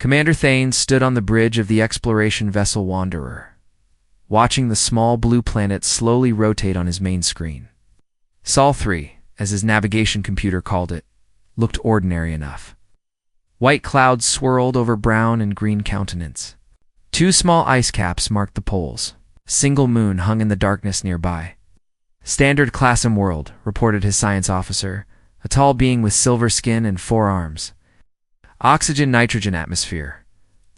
Commander Thane stood on the bridge of the exploration vessel Wanderer, watching the small blue planet slowly rotate on his main screen. Sol 3, as his navigation computer called it, looked ordinary enough. White clouds swirled over brown and green countenance. 2 small ice caps marked the poles. A single moon hung in the darkness nearby. "Standard Classum world," reported his science officer, a tall being with silver skin and 4 arms. "Oxygen-nitrogen atmosphere.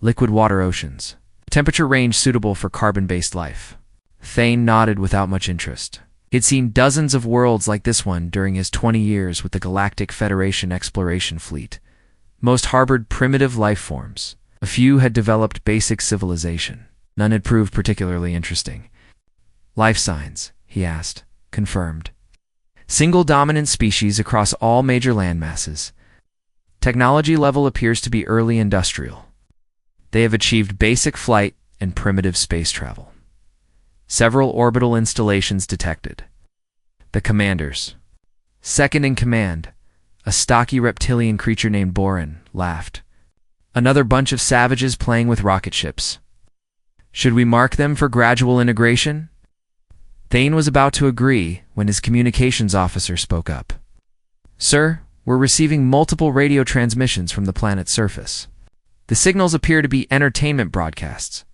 Liquid water oceans. Temperature range suitable for carbon-based life." Thane nodded without much interest. He'd seen dozens of worlds like this one during his 20 years with the Galactic Federation exploration fleet. Most harbored primitive life forms. A few had developed basic civilization. None had proved particularly interesting. "Life signs," he asked. "Confirmed. Single dominant species across all major landmasses. Technology level appears to be early industrial. They have achieved basic flight and primitive space travel. Several orbital installations detected." The commanders. Second in command, a stocky reptilian creature named Borin, laughed. "Another bunch of savages playing with rocket ships. Should we mark them for gradual integration?" Thane was about to agree when his communications officer spoke up. "Sir, we're receiving multiple radio transmissions from the planet's surface. The signals appear to be entertainment broadcasts.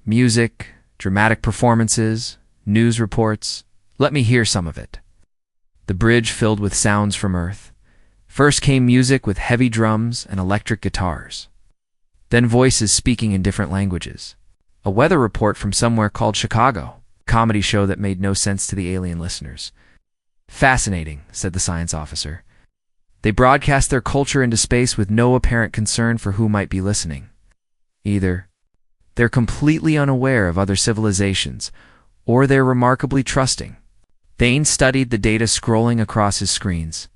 Music, dramatic performances, news reports. Let me hear some of it." The bridge filled with sounds from Earth. First came music with heavy drums and electric guitars. Then voices speaking in different languages. A weather report from somewhere called Chicago, a comedy show that made no sense to the alien listeners. "Fascinating," said the science officer. "They broadcast their culture into space with no apparent concern for who might be listening. Either they're completely unaware of other civilizations, or they're remarkably trusting." Thane studied the data scrolling across his screens.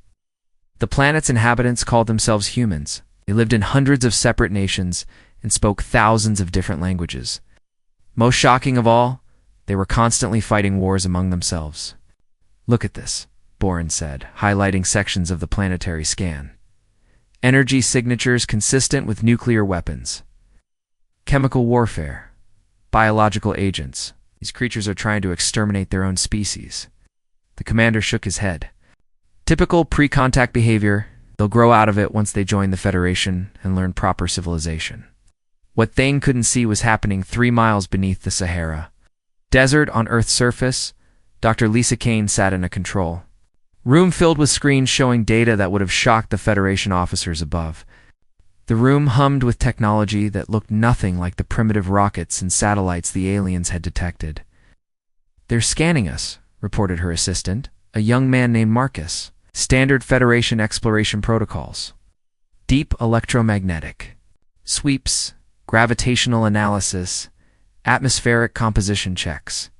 The planet's inhabitants called themselves humans. They lived in hundreds of separate nations and spoke thousands of different languages. Most shocking of all, they were constantly fighting wars among themselves. "Look at this," Borin said, highlighting sections of the planetary scan. "Energy signatures consistent with nuclear weapons. Chemical warfare. Biological agents. These creatures are trying to exterminate their own species." The commander shook his head. "Typical pre-contact behavior. They'll grow out of it once they join the Federation and learn proper civilization." What Thane couldn't see was happening 3 miles beneath the Sahara. Desert on Earth's surface, Dr. Lisa Kane sat in a control room filled with screens showing data that would have shocked the Federation officers above. The room hummed with technology that looked nothing like the primitive rockets and satellites the aliens had detected. "They're scanning us," reported her assistant, a young man named Marcus. "Standard Federation exploration protocols. Deep electromagnetic. Sweeps, gravitational analysis, atmospheric composition checks."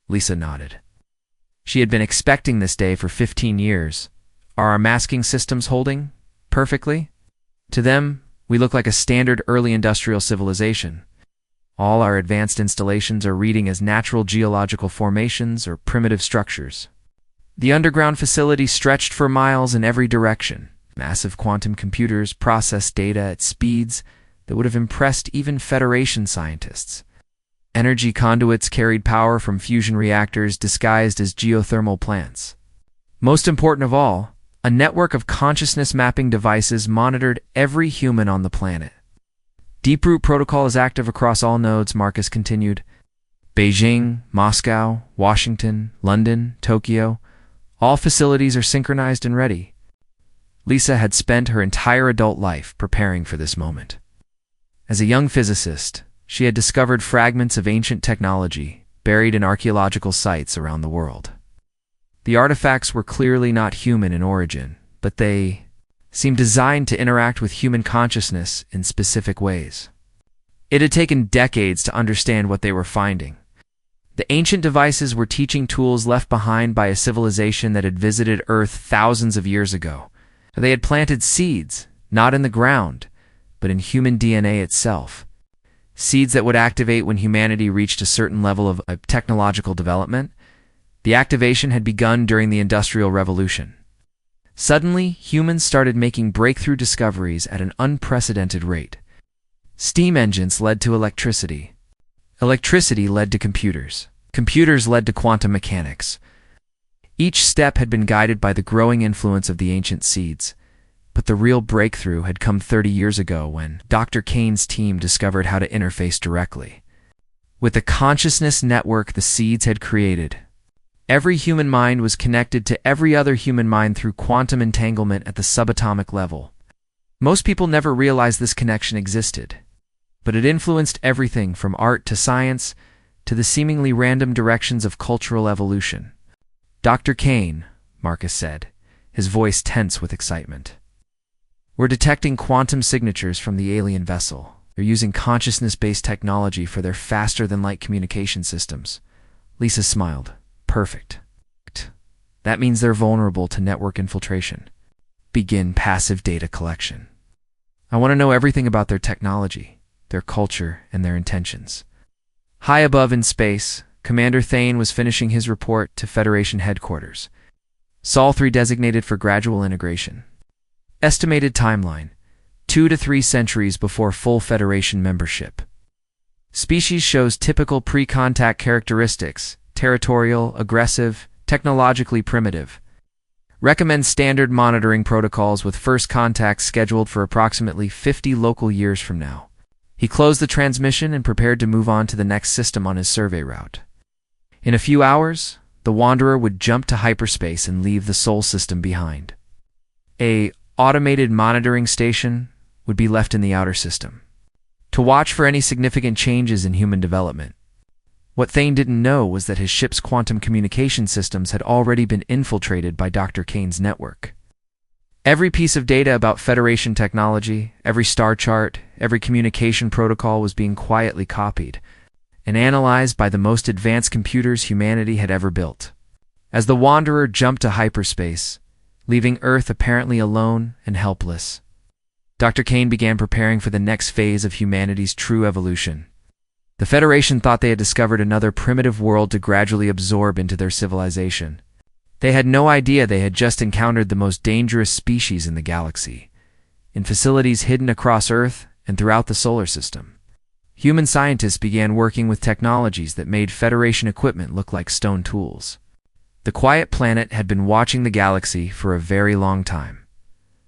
Lisa nodded. She had been expecting this day for 15 years. "Are our masking systems holding perfectly? To them, we look like a standard early industrial civilization. All our advanced installations are reading as natural geological formations or primitive structures. The underground facility stretched for miles in every direction. Massive quantum computers processed data at speeds that would have impressed even Federation scientists. Energy conduits carried power from fusion reactors disguised as geothermal plants. Most important of all, a network of consciousness mapping devices monitored every human on the planet. Deep-root protocol is active across all nodes," Marcus continued. "Beijing, Moscow, Washington, London, Tokyo, all facilities are synchronized and ready." Lisa had spent her entire adult life preparing for this moment. As a young physicist, she had discovered fragments of ancient technology buried in archaeological sites around the world. The artifacts were clearly not human in origin, but they seemed designed to interact with human consciousness in specific ways. It had taken decades to understand what they were finding. The ancient devices were teaching tools left behind by a civilization that had visited Earth thousands of years ago. They had planted seeds, not in the ground, but in human DNA itself. Seeds that would activate when humanity reached a certain level of technological development. The activation had begun during the Industrial Revolution. Suddenly, humans started making breakthrough discoveries at an unprecedented rate. Steam engines led to electricity. Electricity led to computers. Computers led to quantum mechanics. Each step had been guided by the growing influence of the ancient seeds. But the real breakthrough had come 30 years ago when Dr. Kane's team discovered how to interface directly with the consciousness network the seeds had created. Every human mind was connected to every other human mind through quantum entanglement at the subatomic level. Most people never realized this connection existed, but it influenced everything from art to science to the seemingly random directions of cultural evolution. Dr. Kane, Marcus said, his voice tense with excitement. We're detecting quantum signatures from the alien vessel. They're using consciousness-based technology for their faster-than-light communication systems. Lisa smiled. Perfect. That means they're vulnerable to network infiltration. Begin passive data collection. I want to know everything about their technology, their culture, and their intentions. High above in space, Commander Thane was finishing his report to Federation headquarters. Sol 3 designated for gradual integration. Estimated timeline: 2 to 3 centuries before full Federation membership. Species shows typical pre-contact characteristics: territorial, aggressive, technologically primitive. Recommends standard monitoring protocols with first contact scheduled for approximately 50 local years from now. He closed the transmission and prepared to move on to the next system on his survey route. In a few hours, the Wanderer would jump to hyperspace and leave the Sol system behind. A automated monitoring station would be left in the outer system to watch for any significant changes in human development. What Thane didn't know was that his ship's quantum communication systems had already been infiltrated by Dr. Kane's network. Every piece of data about Federation technology, every star chart, every communication protocol was being quietly copied and analyzed by the most advanced computers humanity had ever built. As the Wanderer jumped to hyperspace, leaving Earth apparently alone and helpless, Dr. Kane began preparing for the next phase of humanity's true evolution. The Federation thought they had discovered another primitive world to gradually absorb into their civilization. They had no idea they had just encountered the most dangerous species in the galaxy, in facilities hidden across Earth and throughout the solar system. Human scientists began working with technologies that made Federation equipment look like stone tools. The quiet planet had been watching the galaxy for a very long time.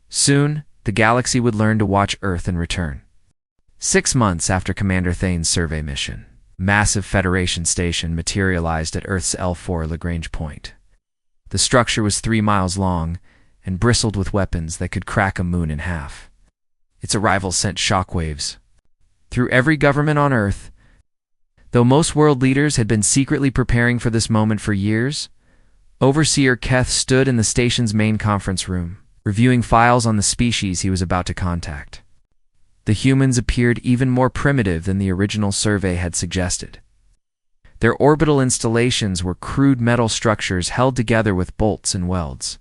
Soon, the galaxy would learn to watch Earth in return. 6 months after Commander Thane's survey mission, a massive Federation station materialized at Earth's L4 Lagrange point. The structure was 3 miles long and bristled with weapons that could crack a moon in half. Its arrival sent shockwaves through every government on Earth. Though most world leaders had been secretly preparing for this moment for years, Overseer Keth stood in the station's main conference room, reviewing files on the species he was about to contact. The humans appeared even more primitive than the original survey had suggested. Their orbital installations were crude metal structures held together with bolts and welds.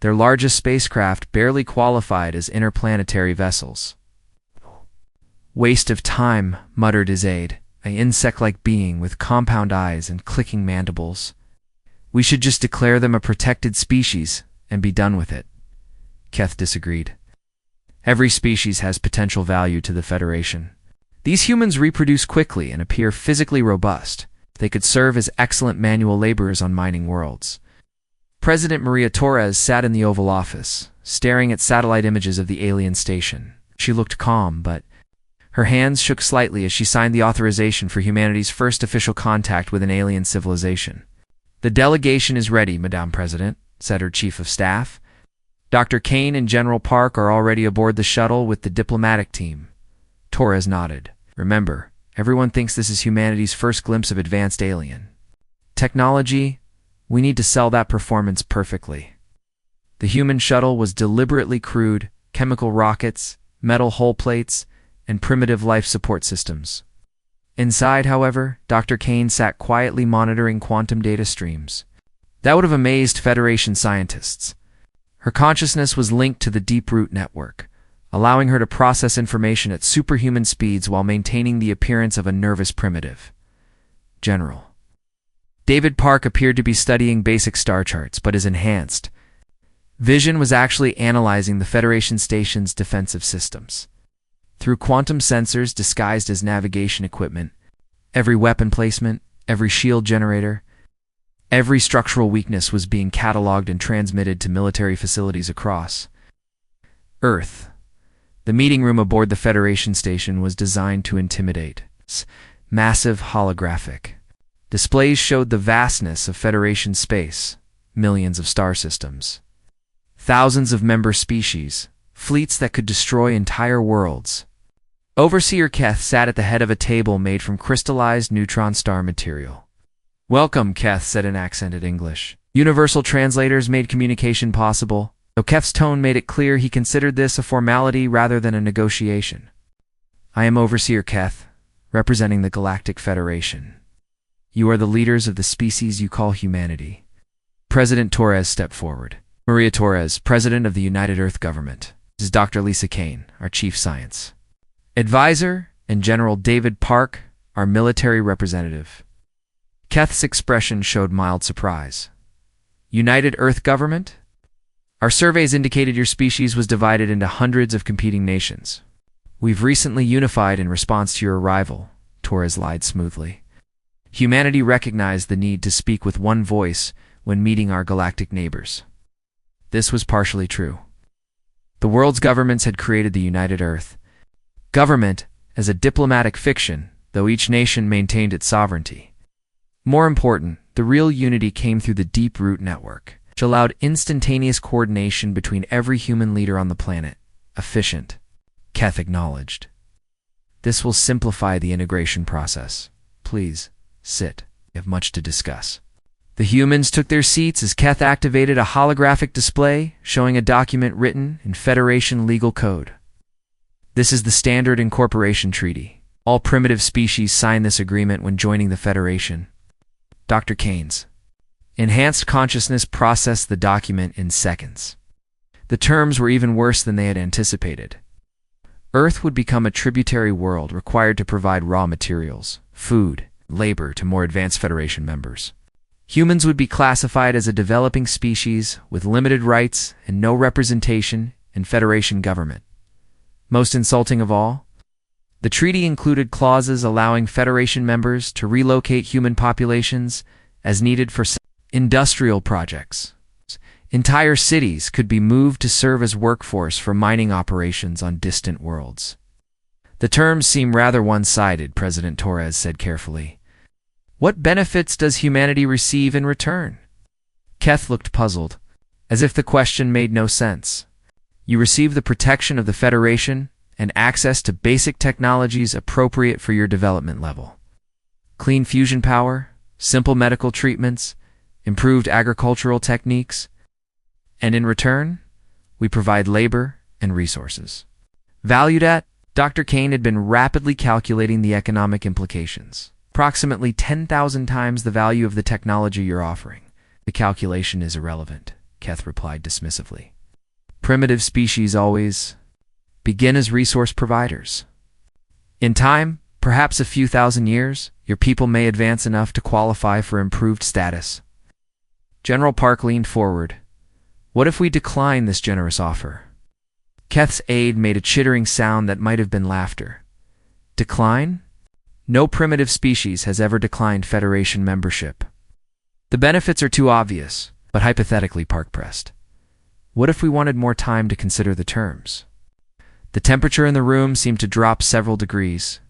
Their largest spacecraft barely qualified as interplanetary vessels. "Waste of time," muttered his aide, an insect-like being with compound eyes and clicking mandibles. "We should just declare them a protected species and be done with it." Keth disagreed. Every species has potential value to the Federation. These humans reproduce quickly and appear physically robust. They could serve as excellent manual laborers on mining worlds. President Maria Torres sat in the Oval Office, staring at satellite images of the alien station. She looked calm, but her hands shook slightly as she signed the authorization for humanity's first official contact with an alien civilization. "The delegation is ready, Madame President," said her chief of staff. "Dr. Kane and General Park are already aboard the shuttle with the diplomatic team." Torres nodded. "Remember, everyone thinks this is humanity's first glimpse of advanced alien technology. We need to sell that performance perfectly." The human shuttle was deliberately crude: chemical rockets, metal hull plates, and primitive life support systems. Inside, however, Dr. Kane sat quietly monitoring quantum data streams. That would have amazed Federation scientists. Her consciousness was linked to the Deep Root network, allowing her to process information at superhuman speeds while maintaining the appearance of a nervous primitive. General David Park appeared to be studying basic star charts, but his enhanced vision was actually analyzing the Federation station's defensive systems. through quantum sensors disguised as navigation equipment. Every weapon placement, every shield generator, every structural weakness was being cataloged and transmitted to military facilities across Earth. The meeting room aboard the Federation station was designed to intimidate. Massive holographic displays showed the vastness of Federation space, millions of star systems, thousands of member species, fleets that could destroy entire worlds. Overseer Keth sat at the head of a table made from crystallized neutron star material. "Welcome," Keth said in accented English. Universal translators made communication possible, though Keth's tone made it clear he considered this a formality rather than a negotiation. "I am Overseer Keth, representing the Galactic Federation. You are the leaders of the species you call humanity." President Torres stepped forward. "Maria Torres, President of the United Earth Government. This is Dr. Lisa Kane, our Chief Science Advisor, and General David Park, our military representative." Keth's expression showed mild surprise. "United Earth Government? Our surveys indicated your species was divided into hundreds of competing nations. We've recently unified in response to your arrival," Torres lied smoothly. "Humanity recognized the need to speak with one voice when meeting our galactic neighbors." This was partially true. The world's governments had created the United Earth Government as a diplomatic fiction, though each nation maintained its sovereignty. More important, the real unity came through the Deep Root Network, which allowed instantaneous coordination between every human leader on the planet. Efficient, Keth acknowledged. "This will simplify the integration process. Please, sit. We have much to discuss." The humans took their seats as Keth activated a holographic display showing a document written in Federation legal code. "This is the Standard Incorporation Treaty. All primitive species sign this agreement when joining the Federation." Dr. Keynes. Enhanced consciousness processed the document in seconds. The terms were even worse than they had anticipated. Earth would become a tributary world required to provide raw materials, food, labor to more advanced Federation members. Humans would be classified as a developing species with limited rights and no representation in Federation government. Most insulting of all, the treaty included clauses allowing Federation members to relocate human populations as needed for industrial projects. Entire cities could be moved to serve as workforce for mining operations on distant worlds. "The terms seem rather one-sided," President Torres said carefully. "What benefits does humanity receive in return?" Keth looked puzzled, as if the question made no sense. "You receive the protection of the Federation and access to basic technologies appropriate for your development level. Clean fusion power, simple medical treatments, improved agricultural techniques. And in return, we provide labor and resources. Valued at," Dr. Kane had been rapidly calculating the economic implications. "Approximately 10,000 times the value of the technology you're offering." "The calculation is irrelevant," Keth replied dismissively. "Primitive species always begin as resource providers. In time, perhaps a few thousand years, your people may advance enough to qualify for improved status." General Park leaned forward. "What if we decline this generous offer?" Keth's aide made a chittering sound that might have been laughter. "Decline? No primitive species has ever declined Federation membership. The benefits are too obvious, but hypothetically," Park pressed. "What if we wanted more time to consider the terms?" The temperature in the room seemed to drop several degrees.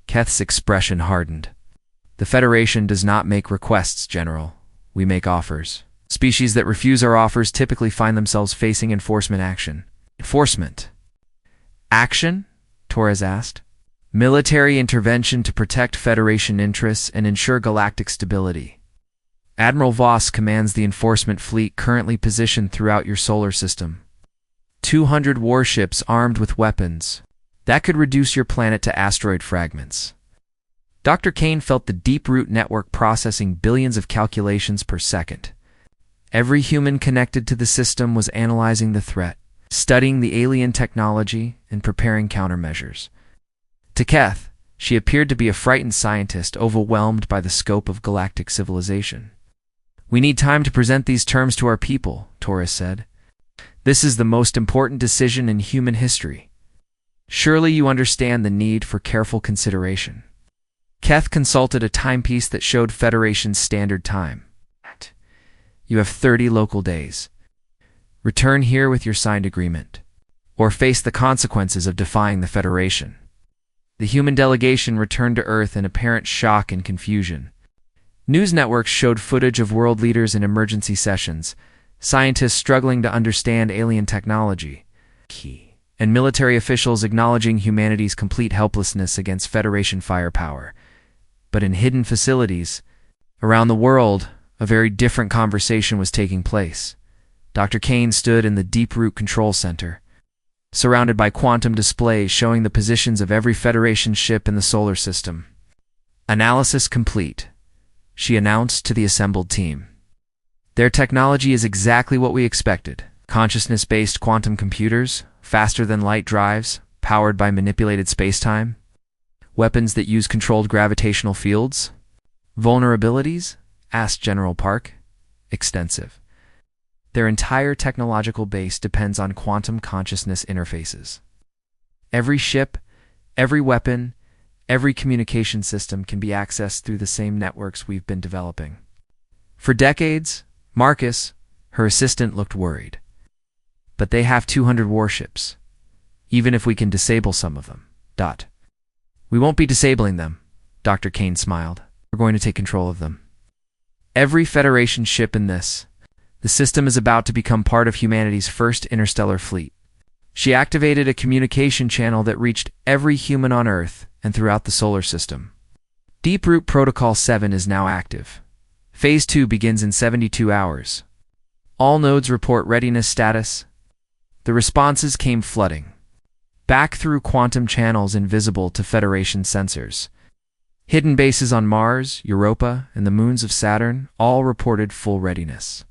Keth's expression hardened. "The Federation does not make requests, General. We make offers. Species that refuse our offers typically find themselves facing enforcement action." "Enforcement? Action?" Torres asked. "Military intervention to protect Federation interests and ensure galactic stability. Admiral Voss commands the enforcement fleet currently positioned throughout your solar system. 200 warships armed with weapons. That could reduce your planet to asteroid fragments." Dr. Kane felt the Deep Root Network processing billions of calculations per second. Every human connected to the system was analyzing the threat, studying the alien technology, and preparing countermeasures. To Keth, she appeared to be a frightened scientist overwhelmed by the scope of galactic civilization. "We need time to present these terms to our people," Torres said. "This is the most important decision in human history." Surely you understand the need for careful consideration. Keth consulted a timepiece that showed Federation's standard time. You have 30 local days. Return here with your signed agreement, or face the consequences of defying the Federation. The human delegation returned to Earth in apparent shock and confusion. News networks showed footage of world leaders in emergency sessions, scientists struggling to understand alien technology, and military officials acknowledging humanity's complete helplessness against Federation firepower. But in hidden facilities around the world, a very different conversation was taking place. Dr. Kane stood in the Deep Root Control Center, surrounded by quantum displays showing the positions of every Federation ship in the solar system. Analysis complete, she announced to the assembled team. Their technology is exactly what we expected. Consciousness-based quantum computers, faster than light drives, powered by manipulated spacetime. Weapons that use controlled gravitational fields. Vulnerabilities? Asked General Park. Extensive. Their entire technological base depends on quantum consciousness interfaces. Every ship, every weapon, every communication system can be accessed through the same networks we've been developing. For decades, Marcus, her assistant, looked worried. But they have 200 warships, even if we can disable some of them. We won't be disabling them, Dr. Kane smiled. We're going to take control of them. Every Federation ship in the system is about to become part of humanity's first interstellar fleet. She activated a communication channel that reached every human on Earth and throughout the solar system. Deep Root Protocol 7 is now active. Phase 2 begins in 72 hours. All nodes report readiness status. The responses came flooding, back through quantum channels invisible to Federation sensors. Hidden bases on Mars, Europa, and the moons of Saturn all reported full readiness.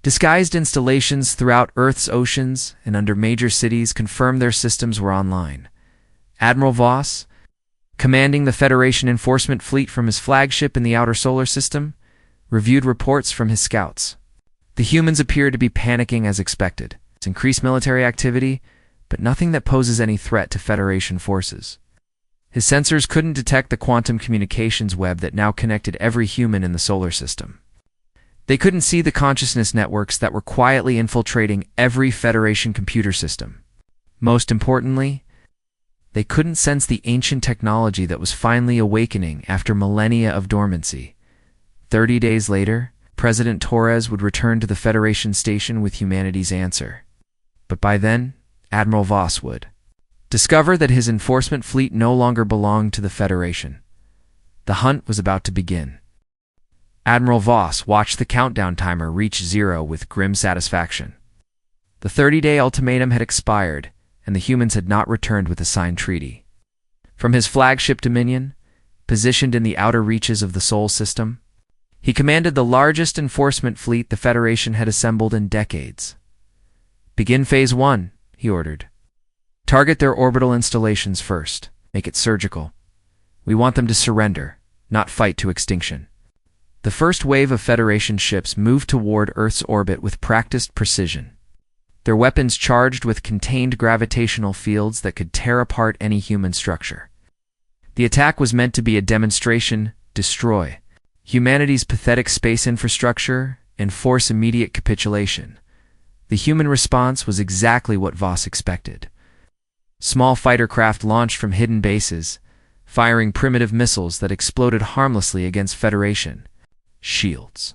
Disguised installations throughout Earth's oceans and under major cities confirmed their systems were online. Admiral Voss, commanding the Federation enforcement fleet from his flagship in the outer solar system, reviewed reports from his scouts. The humans appeared to be panicking as expected. It's increased military activity, but nothing that poses any threat to Federation forces. His sensors couldn't detect the quantum communications web that now connected every human in the solar system. They couldn't see the consciousness networks that were quietly infiltrating every Federation computer system. Most importantly, they couldn't sense the ancient technology that was finally awakening after millennia of dormancy. 30 days later, President Torres would return to the Federation station with humanity's answer. But by then, Admiral Voss would discover that his enforcement fleet no longer belonged to the Federation. The hunt was about to begin. Admiral Voss watched the countdown timer reach 0 with grim satisfaction. The 30-day ultimatum had expired, and the humans had not returned with a signed treaty. From his flagship Dominion, positioned in the outer reaches of the Sol system, he commanded the largest enforcement fleet the Federation had assembled in decades. Begin Phase 1, he ordered. Target their orbital installations first. Make it surgical. We want them to surrender, not fight to extinction. The first wave of Federation ships moved toward Earth's orbit with practiced precision. Their weapons charged with contained gravitational fields that could tear apart any human structure. The attack was meant to be a demonstration, destroy humanity's pathetic space infrastructure, and force immediate capitulation. The human response was exactly what Voss expected. Small fighter craft launched from hidden bases, firing primitive missiles that exploded harmlessly against Federation shields.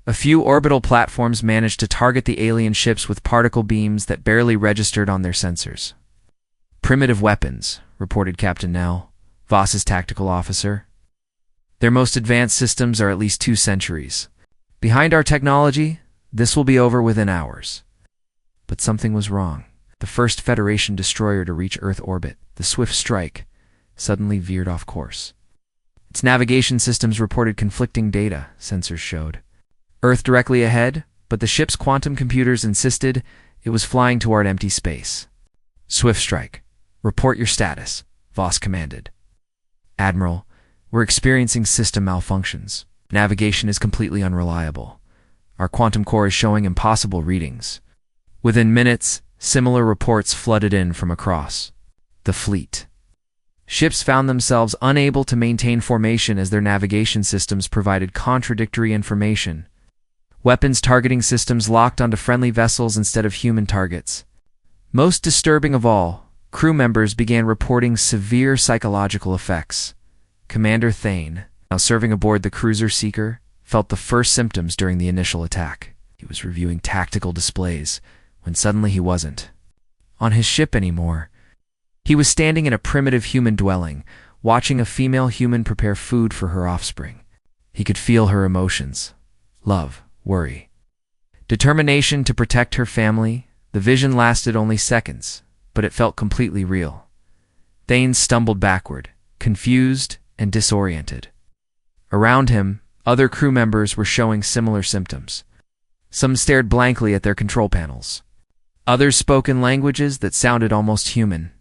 A few orbital platforms managed to target the alien ships with particle beams that barely registered on their sensors. Primitive weapons, reported Captain Nell, Voss's tactical officer. Their most advanced systems are at least 2 centuries. Behind our technology, this will be over within hours. But something was wrong. The first Federation destroyer to reach Earth orbit, the Swift Strike, suddenly veered off course. Its navigation systems reported conflicting data, sensors showed. Earth directly ahead, but the ship's quantum computers insisted it was flying toward empty space. Swift Strike, report your status, Voss commanded. Admiral, we're experiencing system malfunctions. Navigation is completely unreliable. Our quantum core is showing impossible readings. Within minutes, similar reports flooded in from across The fleet. Ships found themselves unable to maintain formation as their navigation systems provided contradictory information. Weapons targeting systems locked onto friendly vessels instead of human targets. Most disturbing of all, crew members began reporting severe psychological effects. Commander Thane, now serving aboard the cruiser Seeker, felt the first symptoms during the initial attack. He was reviewing tactical displays, when suddenly he wasn't on his ship anymore. He was standing in a primitive human dwelling, watching a female human prepare food for her offspring. He could feel her emotions: love, worry, determination to protect her family. The vision lasted only seconds, but it felt completely real. Thane stumbled backward, confused and disoriented. Around him, other crew members were showing similar symptoms. Some stared blankly at their control panels. Others spoke in languages that sounded almost human.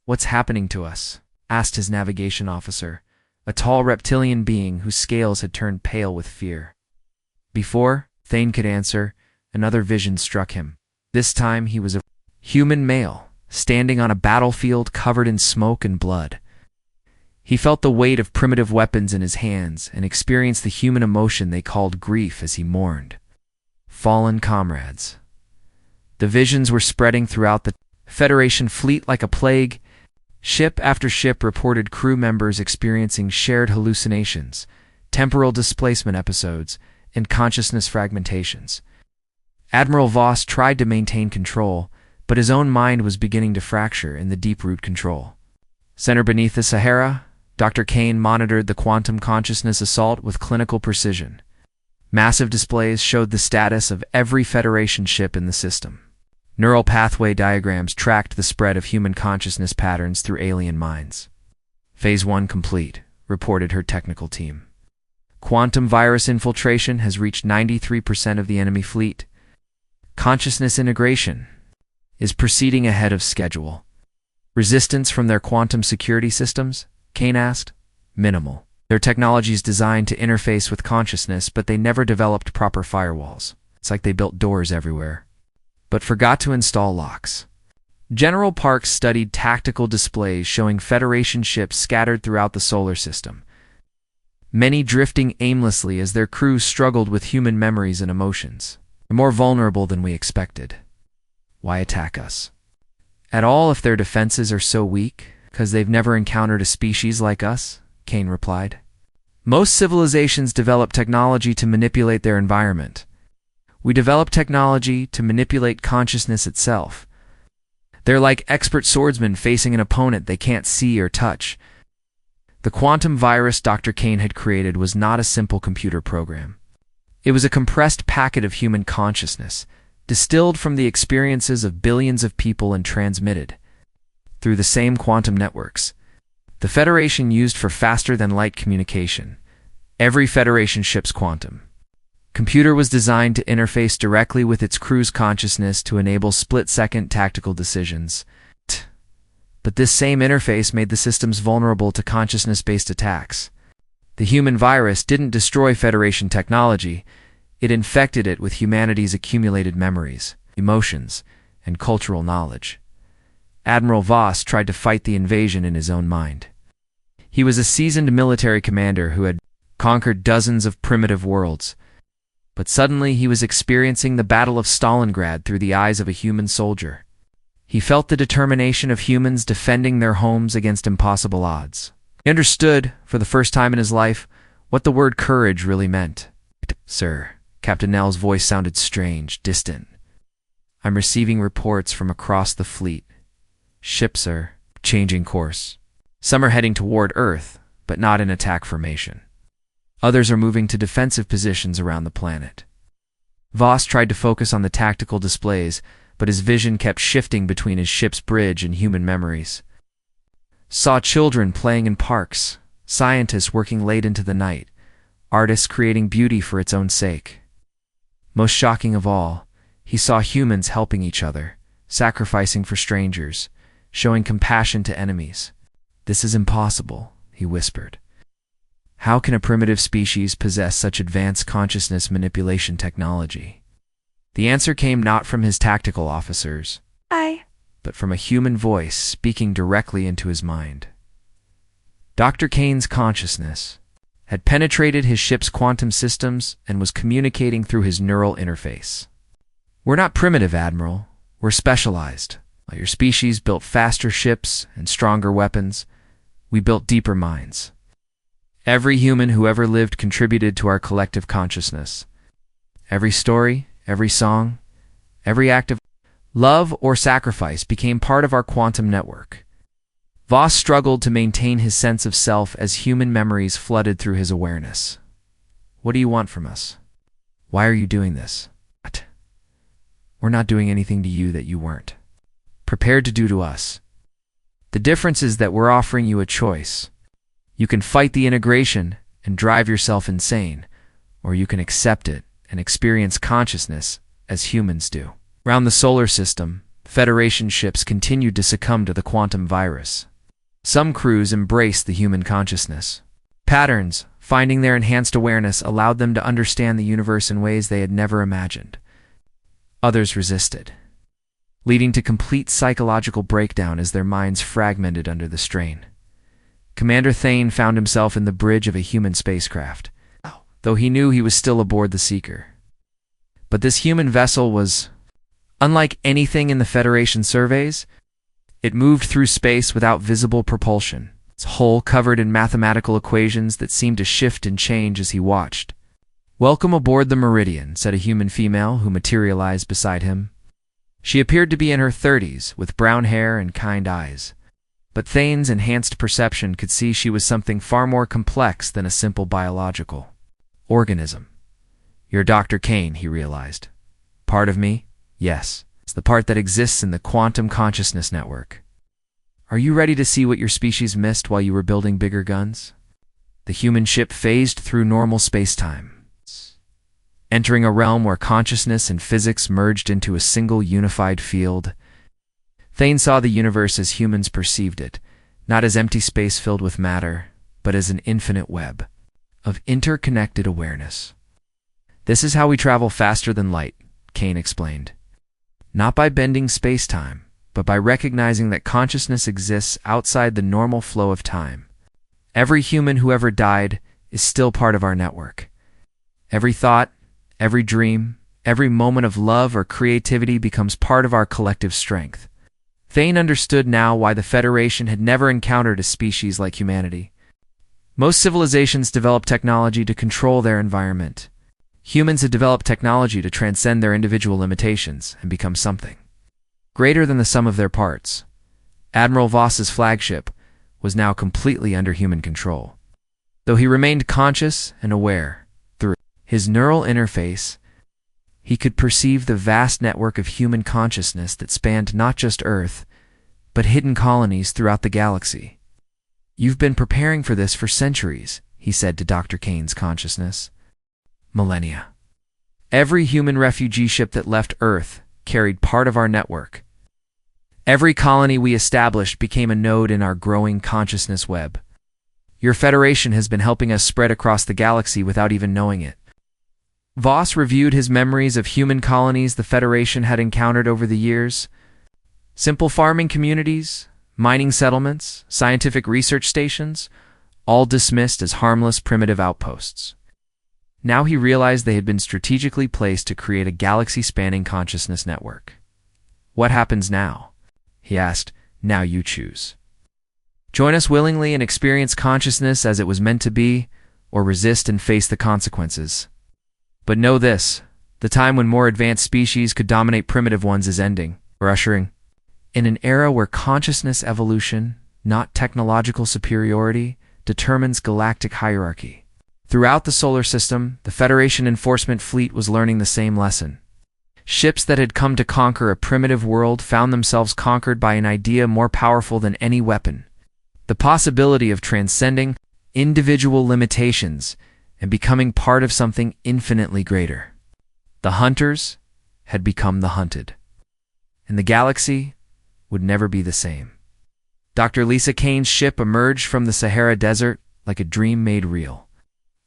"What's happening to us?" asked his navigation officer, a tall reptilian being whose scales had turned pale with fear. Before Thane could answer, another vision struck him. This time he was a human male, standing on a battlefield covered in smoke and blood. He felt the weight of primitive weapons in his hands and experienced the human emotion they called grief as he mourned. Fallen comrades. The visions were spreading throughout the Federation fleet like a plague. Ship after ship reported crew members experiencing shared hallucinations, temporal displacement episodes, and consciousness fragmentations. Admiral Voss tried to maintain control, but his own mind was beginning to fracture in the deep root control. Center beneath the Sahara, Dr. Kane monitored the quantum consciousness assault with clinical precision. Massive displays showed the status of every Federation ship in the system. Neural pathway diagrams tracked the spread of human consciousness patterns through alien minds. Phase 1 complete, reported her technical team. Quantum virus infiltration has reached 93% of the enemy fleet. Consciousness integration is proceeding ahead of schedule. Resistance from their quantum security systems? Kane asked. Minimal. Their technology is designed to interface with consciousness, but they never developed proper firewalls. It's like they built doors everywhere, but forgot to install locks. General Parks studied tactical displays showing Federation ships scattered throughout the solar system, many drifting aimlessly as their crews struggled with human memories and emotions. They're more vulnerable than we expected. Why attack us at all if their defenses are so weak? Because they've never encountered a species like us, Kane replied. Most civilizations develop technology to manipulate their environment. We develop technology to manipulate consciousness itself. They're like expert swordsmen facing an opponent they can't see or touch. The quantum virus Dr. Kane had created was not a simple computer program. It was a compressed packet of human consciousness, distilled from the experiences of billions of people and transmitted through the same quantum networks the Federation used for faster-than-light communication. Every Federation ship's quantum computer was designed to interface directly with its crew's consciousness to enable split-second tactical decisions. But this same interface made the systems vulnerable to consciousness-based attacks. The human virus didn't destroy Federation technology, it infected it with humanity's accumulated memories, emotions, and cultural knowledge. Admiral Voss tried to fight the invasion in his own mind. He was a seasoned military commander who had conquered dozens of primitive worlds, but suddenly he was experiencing the Battle of Stalingrad through the eyes of a human soldier. He felt the determination of humans defending their homes against impossible odds. He understood, for the first time in his life, what the word courage really meant. "Sir," Captain Nell's voice sounded strange, distant. "I'm receiving reports from across the fleet. Ships are changing course. Some are heading toward Earth, but not in attack formation. Others are moving to defensive positions around the planet." Voss tried to focus on the tactical displays, but his vision kept shifting between his ship's bridge and human memories. Saw children playing in parks, scientists working late into the night, artists creating beauty for its own sake. Most shocking of all, he saw humans helping each other, sacrificing for strangers, showing compassion to enemies. "This is impossible," he whispered. "How can a primitive species possess such advanced consciousness manipulation technology?" The answer came not from his tactical officers, but but from a human voice speaking directly into his mind. Dr. Kane's consciousness had penetrated his ship's quantum systems and was communicating through his neural interface. "We're not primitive, Admiral. We're specialized. While your species built faster ships and stronger weapons, we built deeper minds. Every human who ever lived contributed to our collective consciousness. Every story, every song, every act of love or sacrifice became part of our quantum network." Voss struggled to maintain his sense of self as human memories flooded through his awareness. "What do you want from us? Why are you doing this?" "What? We're not doing anything to you that you weren't prepared to do to us. The difference is that we're offering you a choice. You can fight the integration and drive yourself insane, or you can accept it and experience consciousness as humans do." Around the solar system, Federation ships continued to succumb to the quantum virus. Some crews embraced the human consciousness. Patterns, finding their enhanced awareness, allowed them to understand the universe in ways they had never imagined. Others resisted, leading to complete psychological breakdown as their minds fragmented under the strain. Commander Thane found himself in the bridge of a human spacecraft, though he knew he was still aboard the Seeker. But this human vessel was unlike anything in the Federation surveys. It moved through space without visible propulsion, its hull covered in mathematical equations that seemed to shift and change as he watched. "Welcome aboard the Meridian," said a human female who materialized beside him. She appeared to be in her 30s, with brown hair and kind eyes. But Thane's enhanced perception could see she was something far more complex than a simple biological organism. "You're Dr. Kane," he realized. "Part of me? Yes. It's the part that exists in the quantum consciousness network. Are you ready to see what your species missed while you were building bigger guns?" The human ship phased through normal space-time, entering a realm where consciousness and physics merged into a single unified field. Thane saw the universe as humans perceived it, not as empty space filled with matter, but as an infinite web of interconnected awareness. "This is how we travel faster than light," Kane explained. "Not by bending space-time, but by recognizing that consciousness exists outside the normal flow of time. Every human who ever died is still part of our network. Every thought, every dream, every moment of love or creativity becomes part of our collective strength." Thane understood now why the Federation had never encountered a species like humanity. Most civilizations develop technology to control their environment. Humans had developed technology to transcend their individual limitations and become something greater than the sum of their parts. Admiral Voss's flagship was now completely under human control. Though he remained conscious and aware, through his neural interface, he could perceive the vast network of human consciousness that spanned not just Earth, but hidden colonies throughout the galaxy. "You've been preparing for this for centuries," he said to Dr. Kane's consciousness. "Millennia. Every human refugee ship that left Earth carried part of our network. Every colony we established became a node in our growing consciousness web. Your Federation has been helping us spread across the galaxy without even knowing it." Voss reviewed his memories of human colonies the Federation had encountered over the years. Simple farming communities, mining settlements, scientific research stations, all dismissed as harmless primitive outposts. Now he realized they had been strategically placed to create a galaxy-spanning consciousness network. "What happens now?" he asked. "Now you choose. Join us willingly and experience consciousness as it was meant to be, or resist and face the consequences. But know this, the time when more advanced species could dominate primitive ones is ending. We're ushering in an era where consciousness evolution, not technological superiority, determines galactic hierarchy." Throughout the solar system, the Federation enforcement fleet was learning the same lesson. Ships that had come to conquer a primitive world found themselves conquered by an idea more powerful than any weapon: the possibility of transcending individual limitations and becoming part of something infinitely greater. The hunters had become the hunted, and the galaxy would never be the same. Dr. Lisa Kane's ship emerged from the Sahara Desert like a dream made real.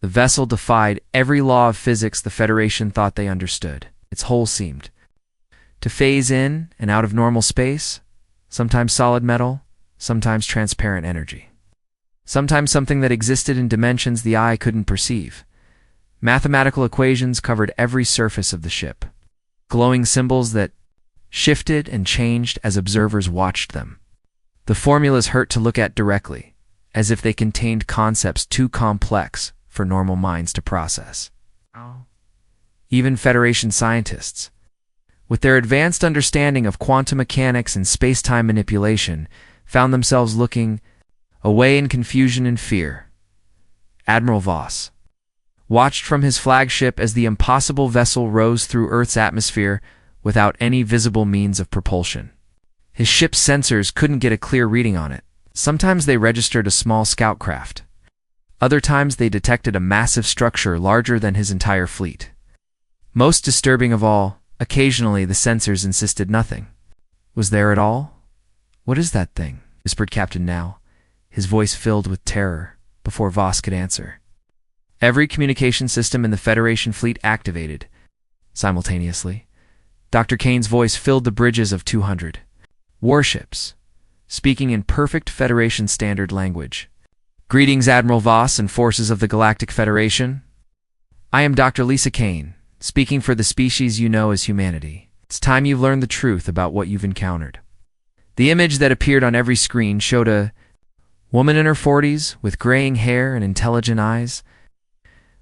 The vessel defied every law of physics the Federation thought they understood. Its hull seemed to phase in and out of normal space, sometimes solid metal, sometimes transparent energy. Sometimes something that existed in dimensions the eye couldn't perceive. Mathematical equations covered every surface of the ship, glowing symbols that shifted and changed as observers watched them. The formulas hurt to look at directly, as if they contained concepts too complex for normal minds to process. Even Federation scientists, with their advanced understanding of quantum mechanics and space-time manipulation, found themselves looking away in confusion and fear. Admiral Voss watched from his flagship as the impossible vessel rose through Earth's atmosphere without any visible means of propulsion. His ship's sensors couldn't get a clear reading on it. Sometimes they registered a small scout craft. Other times they detected a massive structure larger than his entire fleet. Most disturbing of all, occasionally the sensors insisted nothing was there at all. "What is that thing?" whispered Captain Now, his voice filled with terror, before Voss could answer. Every communication system in the Federation fleet activated simultaneously. Dr. Kane's voice filled the bridges of 200 warships, speaking in perfect Federation standard language. "Greetings, Admiral Voss and forces of the Galactic Federation. I am Dr. Lisa Kane, speaking for the species you know as humanity. It's time you've learned the truth about what you've encountered." The image that appeared on every screen showed a woman in her 40s with graying hair and intelligent eyes,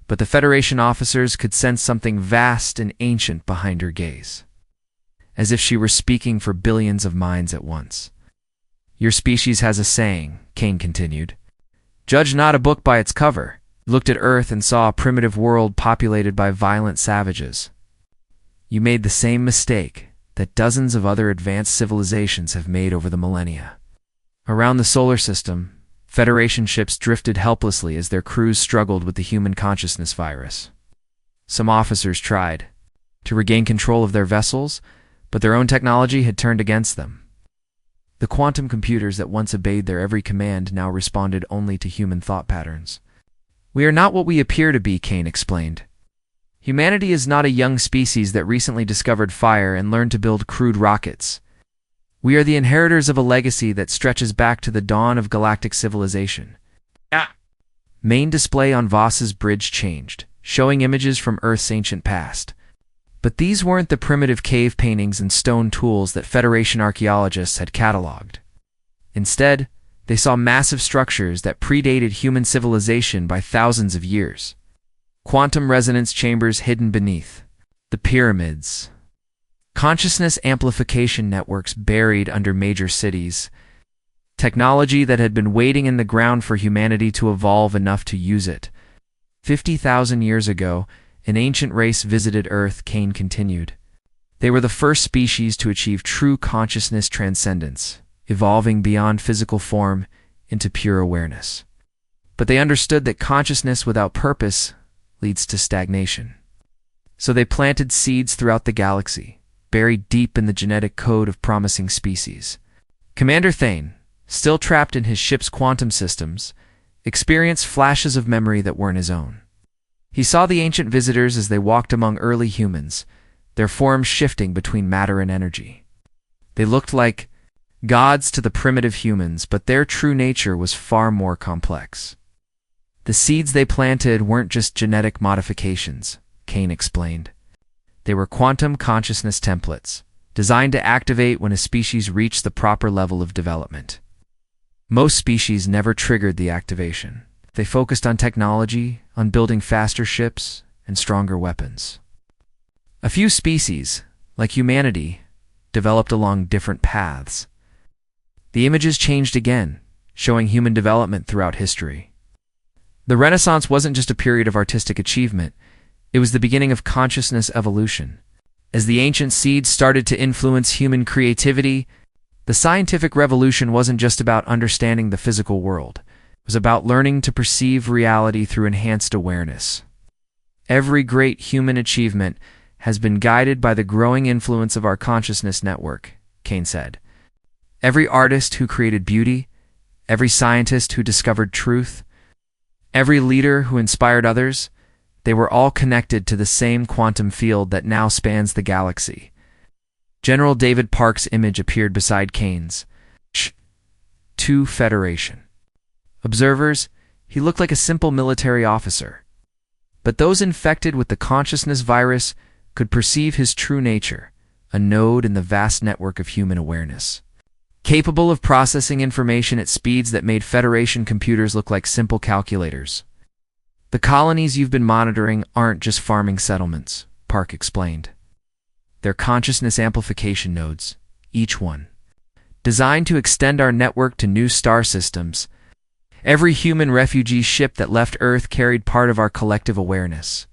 but the Federation officers could sense something vast and ancient behind her gaze, as if she were speaking for billions of minds at once. "Your species has a saying," Kane continued. "Judge not a book by its cover." He looked at Earth and saw a primitive world populated by violent savages. "You made the same mistake that dozens of other advanced civilizations have made over the millennia." Around the solar system, Federation ships drifted helplessly as their crews struggled with the human consciousness virus. Some officers tried to regain control of their vessels, but their own technology had turned against them. The quantum computers that once obeyed their every command now responded only to human thought patterns. "We are not what we appear to be," Kane explained. "Humanity is not a young species that recently discovered fire and learned to build crude rockets. We are the inheritors of a legacy that stretches back to the dawn of galactic civilization." Main display on Voss's bridge changed, showing images from Earth's ancient past. But these weren't the primitive cave paintings and stone tools that Federation archaeologists had catalogued. Instead, they saw massive structures that predated human civilization by thousands of years. Quantum resonance chambers hidden beneath the pyramids, consciousness amplification networks buried under major cities, technology that had been waiting in the ground for humanity to evolve enough to use it. 50,000 years ago, an ancient race visited Earth, Kane continued. They were the first species to achieve true consciousness transcendence, evolving beyond physical form into pure awareness. But they understood that consciousness without purpose leads to stagnation. So they planted seeds throughout the galaxy, buried deep in the genetic code of promising species. Commander Thane, still trapped in his ship's quantum systems, experienced flashes of memory that weren't his own. He saw the ancient visitors as they walked among early humans, their forms shifting between matter and energy. They looked like gods to the primitive humans, but their true nature was far more complex. The seeds they planted weren't just genetic modifications, Kane explained. They were quantum consciousness templates, designed to activate when a species reached the proper level of development. Most species never triggered the activation. They focused on technology, on building faster ships and stronger weapons. A few species, like humanity, developed along different paths. The images changed again, showing human development throughout history. The Renaissance wasn't just a period of artistic achievement, it was the beginning of consciousness evolution. As the ancient seeds started to influence human creativity, the scientific revolution wasn't just about understanding the physical world. It was about learning to perceive reality through enhanced awareness. Every great human achievement has been guided by the growing influence of our consciousness network, Kane said. Every artist who created beauty, every scientist who discovered truth, every leader who inspired others, they were all connected to the same quantum field that now spans the galaxy. General David Park's image appeared beside Kane's, to Federation. Observers, he looked like a simple military officer. But those infected with the consciousness virus could perceive his true nature, a node in the vast network of human awareness. Capable of processing information at speeds that made Federation computers look like simple calculators. The colonies you've been monitoring aren't just farming settlements, Park explained. They're consciousness amplification nodes, each one designed to extend our network to new star systems. Every human refugee ship that left Earth carried part of our collective awareness.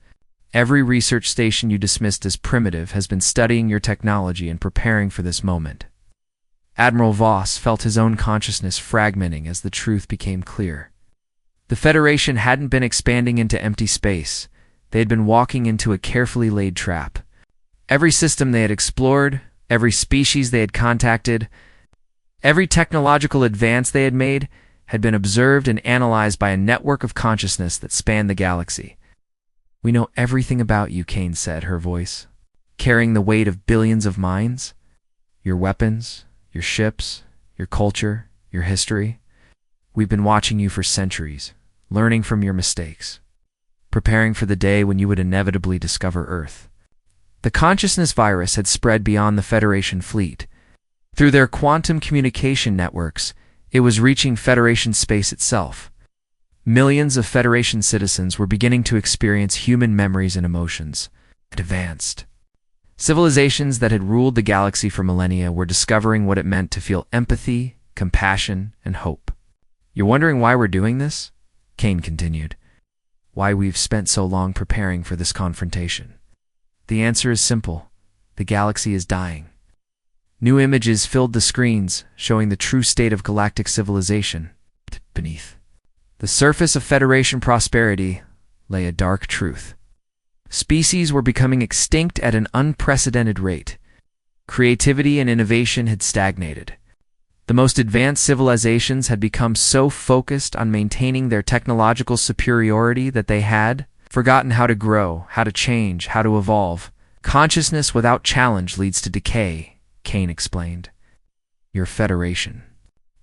Every research station you dismissed as primitive has been studying your technology and preparing for this moment. Admiral Voss felt his own consciousness fragmenting as the truth became clear. The Federation hadn't been expanding into empty space. They had been walking into a carefully laid trap. Every system they had explored, every species they had contacted, every technological advance they had made had been observed and analyzed by a network of consciousness that spanned the galaxy. "We know everything about you," Kane said, her voice carrying the weight of billions of minds. "Your weapons, your ships, your culture, your history. We've been watching you for centuries, learning from your mistakes, preparing for the day when you would inevitably discover Earth." The consciousness virus had spread beyond the Federation fleet. Through their quantum communication networks, it was reaching Federation space itself. Millions of Federation citizens were beginning to experience human memories and emotions. Advanced civilizations that had ruled the galaxy for millennia were discovering what it meant to feel empathy, compassion, and hope. "You're wondering why we're doing this?" Kane continued. "Why we've spent so long preparing for this confrontation. The answer is simple. The galaxy is dying." New images filled the screens, showing the true state of galactic civilization. Beneath the surface of Federation prosperity lay a dark truth. Species were becoming extinct at an unprecedented rate. Creativity and innovation had stagnated. The most advanced civilizations had become so focused on maintaining their technological superiority that they had forgotten how to grow, how to change, how to evolve. Consciousness without challenge leads to decay, Kane explained. Your Federation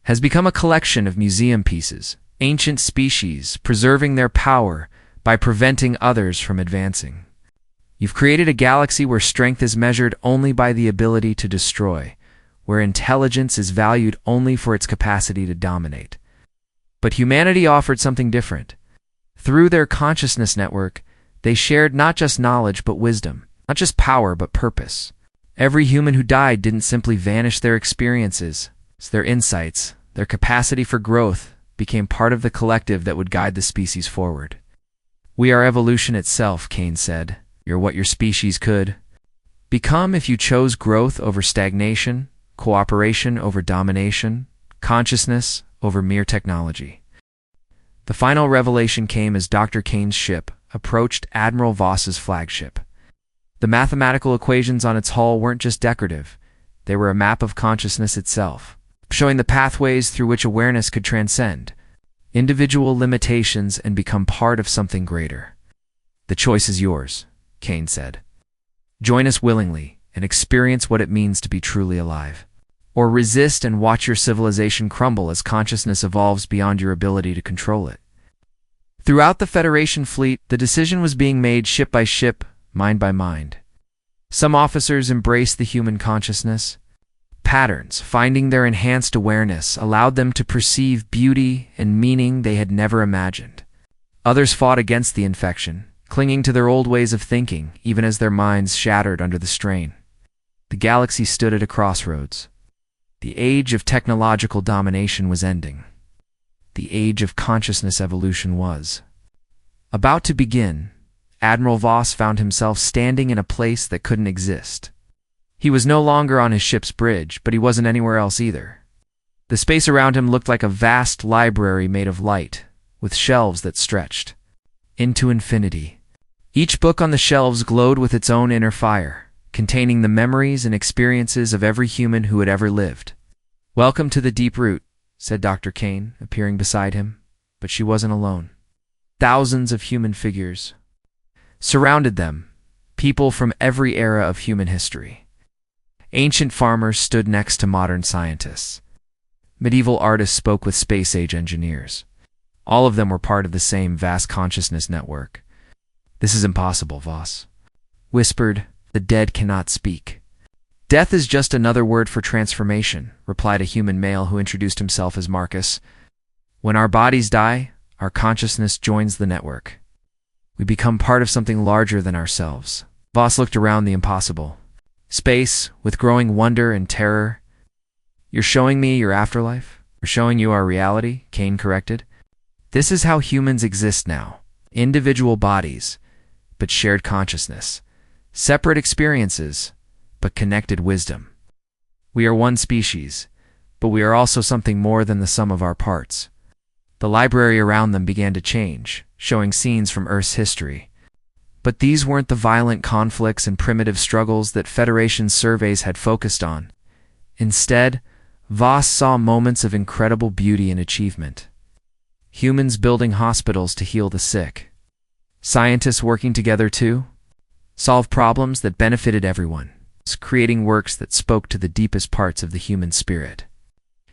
has become a collection of museum pieces, ancient species preserving their power by preventing others from advancing. You've created a galaxy where strength is measured only by the ability to destroy, where intelligence is valued only for its capacity to dominate. But humanity offered something different. Through their consciousness network, they shared not just knowledge but wisdom, not just power but purpose. Every human who died didn't simply vanish their experiences. Their insights, their capacity for growth, became part of the collective that would guide the species forward. "We are evolution itself," Kane said. "You're what your species could become if you chose growth over stagnation, cooperation over domination, consciousness over mere technology." The final revelation came as Dr. Kane's ship approached Admiral Voss's flagship. The mathematical equations on its hull weren't just decorative. They were a map of consciousness itself, showing the pathways through which awareness could transcend individual limitations and become part of something greater. "The choice is yours," Kane said. "Join us willingly and experience what it means to be truly alive. Or resist and watch your civilization crumble as consciousness evolves beyond your ability to control it." Throughout the Federation fleet, the decision was being made ship by ship, mind by mind. Some officers embraced the human consciousness. Patterns, finding their enhanced awareness, allowed them to perceive beauty and meaning they had never imagined. Others fought against the infection, clinging to their old ways of thinking, even as their minds shattered under the strain. The galaxy stood at a crossroads. The age of technological domination was ending. The age of consciousness evolution was about to begin. Admiral Voss found himself standing in a place that couldn't exist. He was no longer on his ship's bridge, but he wasn't anywhere else either. The space around him looked like a vast library made of light, with shelves that stretched into infinity. Each book on the shelves glowed with its own inner fire, containing the memories and experiences of every human who had ever lived. "Welcome to the Deep Root," said Dr. Kane, appearing beside him, but she wasn't alone. Thousands of human figures surrounded them, people from every era of human history. Ancient farmers stood next to modern scientists. Medieval artists spoke with space-age engineers. All of them were part of the same vast consciousness network. "This is impossible," Voss whispered. "The dead cannot speak." "Death is just another word for transformation," replied a human male who introduced himself as Marcus. "When our bodies die, our consciousness joins the network. We become part of something larger than ourselves." Voss looked around the impossible space with growing wonder and terror. "You're showing me your afterlife? We're showing you our reality," Kane corrected. "This is how humans exist now. Individual bodies, but shared consciousness. Separate experiences, but connected wisdom. We are one species, but we are also something more than the sum of our parts." The library around them began to change, showing scenes from Earth's history. But these weren't the violent conflicts and primitive struggles that Federation surveys had focused on. Instead, Voss saw moments of incredible beauty and achievement. Humans building hospitals to heal the sick. Scientists working together to solve problems that benefited everyone, creating works that spoke to the deepest parts of the human spirit.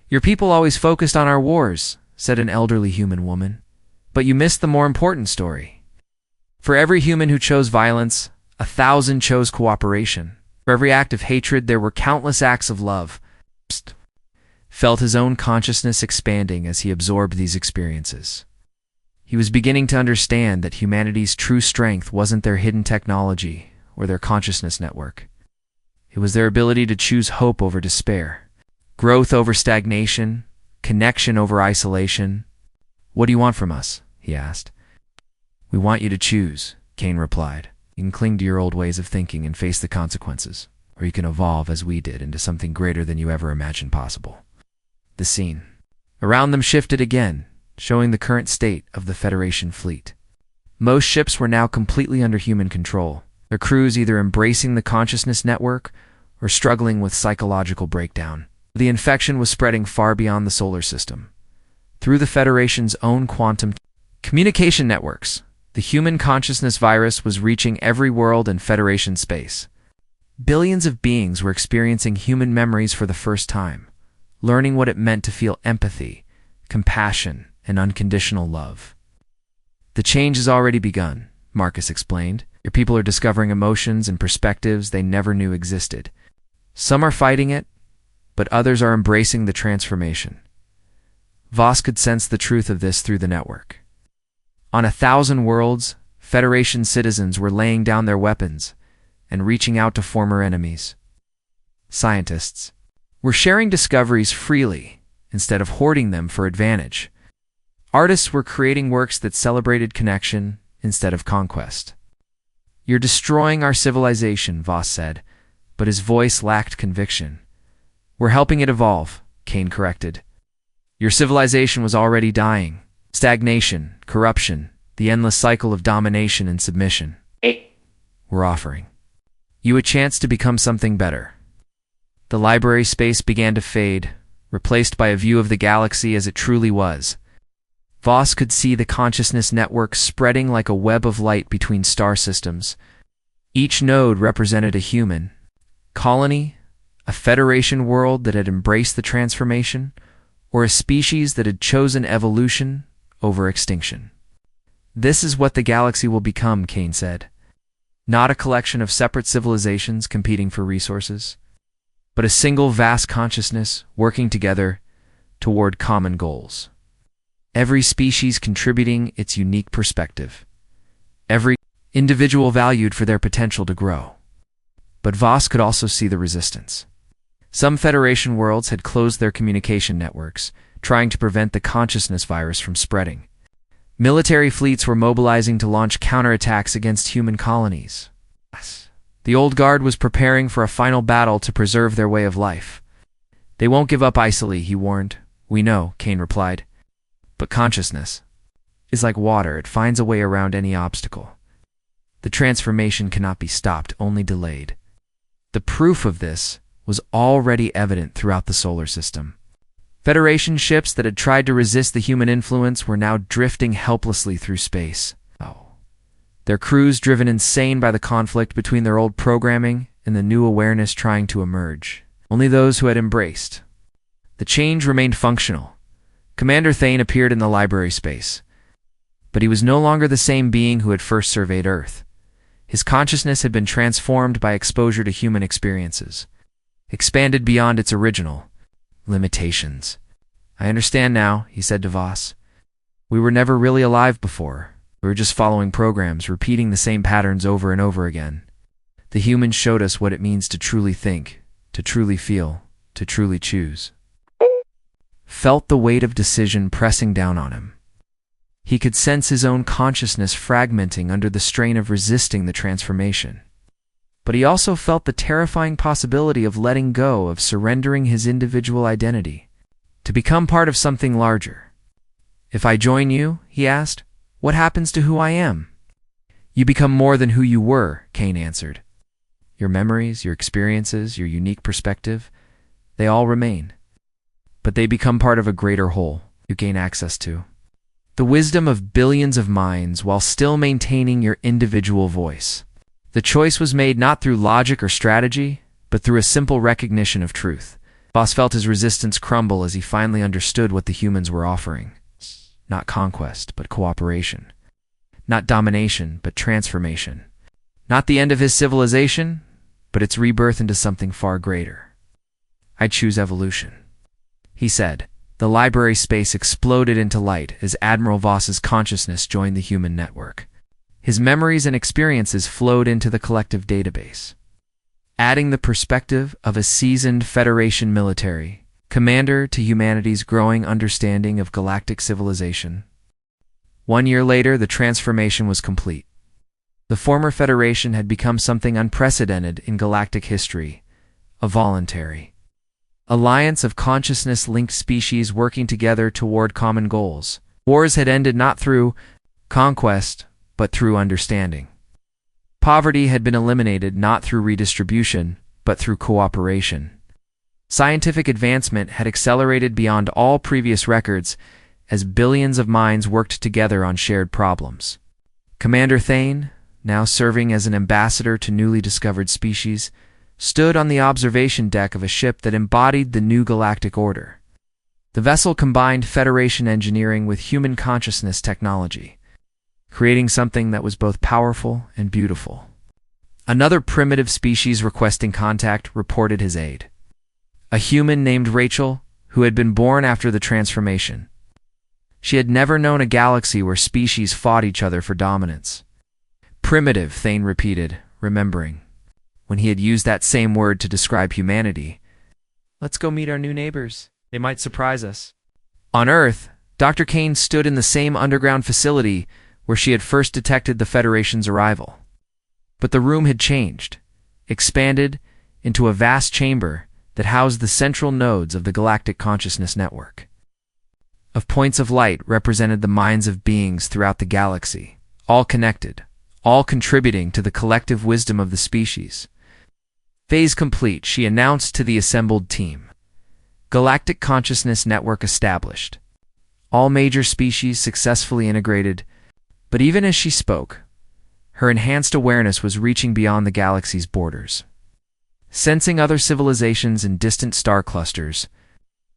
"Your people always focused on our wars," said an elderly human woman. "But you missed the more important story. For every human who chose violence, 1,000 chose cooperation. For every act of hatred, there were countless acts of love." Psst. Felt his own consciousness expanding as he absorbed these experiences. He was beginning to understand that humanity's true strength wasn't their hidden technology or their consciousness network. It was their ability to choose hope over despair, growth over stagnation, connection over isolation. "What do you want from us?" he asked. "We want you to choose," Kane replied. "You can cling to your old ways of thinking and face the consequences, or you can evolve as we did into something greater than you ever imagined possible." The scene around them shifted again, showing the current state of the Federation fleet. Most ships were now completely under human control, their crews either embracing the consciousness network or struggling with psychological breakdown. The infection was spreading far beyond the solar system. Through the Federation's own quantum communication networks, the human consciousness virus was reaching every world in Federation space. Billions of beings were experiencing human memories for the first time, learning what it meant to feel empathy, compassion, and unconditional love. "The change has already begun," Marcus explained. "Your people are discovering emotions and perspectives they never knew existed. Some are fighting it, but others are embracing the transformation." Voss could sense the truth of this through the network. On 1,000 worlds, Federation citizens were laying down their weapons and reaching out to former enemies. Scientists were sharing discoveries freely instead of hoarding them for advantage. Artists were creating works that celebrated connection instead of conquest. "You're destroying our civilization," Voss said, but his voice lacked conviction. "We're helping it evolve," Kane corrected. "Your civilization was already dying. Stagnation, corruption, the endless cycle of domination and submission. We're offering you a chance to become something better." The library space began to fade, replaced by a view of the galaxy as it truly was. Voss could see the consciousness network spreading like a web of light between star systems. Each node represented a human colony, a Federation world that had embraced the transformation, or a species that had chosen evolution over extinction. "This is what the galaxy will become," Kane said. "Not a collection of separate civilizations competing for resources, but a single vast consciousness working together toward common goals. Every species contributing its unique perspective. Every individual valued for their potential to grow." But Voss could also see the resistance. Some Federation worlds had closed their communication networks, trying to prevent the consciousness virus from spreading. Military fleets were mobilizing to launch counterattacks against human colonies. The old guard was preparing for a final battle to preserve their way of life. "They won't give up easily," he warned. "We know," Kane replied. "But consciousness is like water. It finds a way around any obstacle. The transformation cannot be stopped, only delayed." The proof of this was already evident throughout the solar system. Federation ships that had tried to resist the human influence were now drifting helplessly through space. Their crews driven insane by the conflict between their old programming and the new awareness trying to emerge. Only those who had embraced The change remained functional. Commander Thane appeared in the library space. But he was no longer the same being who had first surveyed Earth. His consciousness had been transformed by exposure to human experiences, expanded beyond its original limitations. "I understand now," he said to Voss. "We were never really alive before. We were just following programs, repeating the same patterns over and over again. The humans showed us what it means to truly think, to truly feel, to truly choose." Felt the weight of decision pressing down on him. He could sense his own consciousness fragmenting under the strain of resisting the transformation. But he also felt the terrifying possibility of letting go, of surrendering his individual identity, to become part of something larger. "If I join you," he asked, "what happens to who I am?" "You become more than who you were," Kane answered. "Your memories, your experiences, your unique perspective, they all remain. But they become part of a greater whole you gain access to. The wisdom of billions of minds while still maintaining your individual voice." The choice was made not through logic or strategy, but through a simple recognition of truth. Voss felt his resistance crumble as he finally understood what the humans were offering. Not conquest, but cooperation. Not domination, but transformation. Not the end of his civilization, but its rebirth into something far greater. "I choose evolution," he said. The library space exploded into light as Admiral Voss's consciousness joined the human network. His memories and experiences flowed into the collective database, adding the perspective of a seasoned Federation military commander to humanity's growing understanding of galactic civilization. 1 year later, the transformation was complete. The former Federation had become something unprecedented in galactic history, a voluntary alliance of consciousness-linked species working together toward common goals. Wars had ended not through conquest, but through understanding. Poverty had been eliminated not through redistribution, but through cooperation. Scientific advancement had accelerated beyond all previous records as billions of minds worked together on shared problems. Commander Thane, now serving as an ambassador to newly discovered species, stood on the observation deck of a ship that embodied the new galactic order. The vessel combined Federation engineering with human consciousness technology, creating something that was both powerful and beautiful. Another primitive species requesting contact reported his aid. A human named Rachel, who had been born after the transformation. She had never known a galaxy where species fought each other for dominance. "Primitive," Thane repeated, remembering, when he had used that same word to describe humanity. "Let's go meet our new neighbors. They might surprise us." On Earth, Dr. Kane stood in the same underground facility where she had first detected the Federation's arrival. But the room had changed, expanded into a vast chamber that housed the central nodes of the Galactic Consciousness Network. Of points of light represented the minds of beings throughout the galaxy, all connected, all contributing to the collective wisdom of the species. Phase complete, she announced to the assembled team. Galactic Consciousness Network established. All major species successfully integrated, but even as she spoke, her enhanced awareness was reaching beyond the galaxy's borders. Sensing other civilizations in distant star clusters,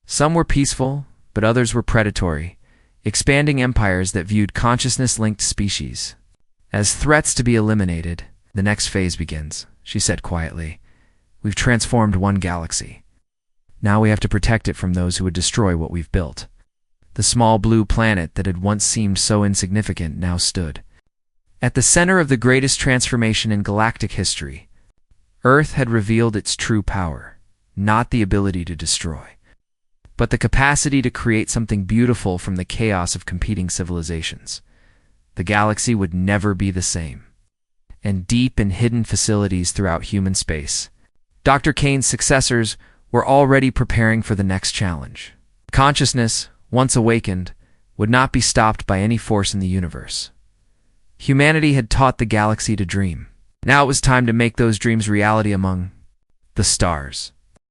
some were peaceful, but others were predatory, expanding empires that viewed consciousness-linked species as threats to be eliminated. "The next phase begins," she said quietly. "We've transformed one galaxy. Now we have to protect it from those who would destroy what we've built." The small blue planet that had once seemed so insignificant now stood at the center of the greatest transformation in galactic history. Earth had revealed its true power, not the ability to destroy, but the capacity to create something beautiful from the chaos of competing civilizations. The galaxy would never be the same. And deep in hidden facilities throughout human space, Dr. Kane's successors were already preparing for the next challenge. Consciousness, once awakened, would not be stopped by any force in the universe. Humanity had taught the galaxy to dream. Now it was time to make those dreams reality among the stars.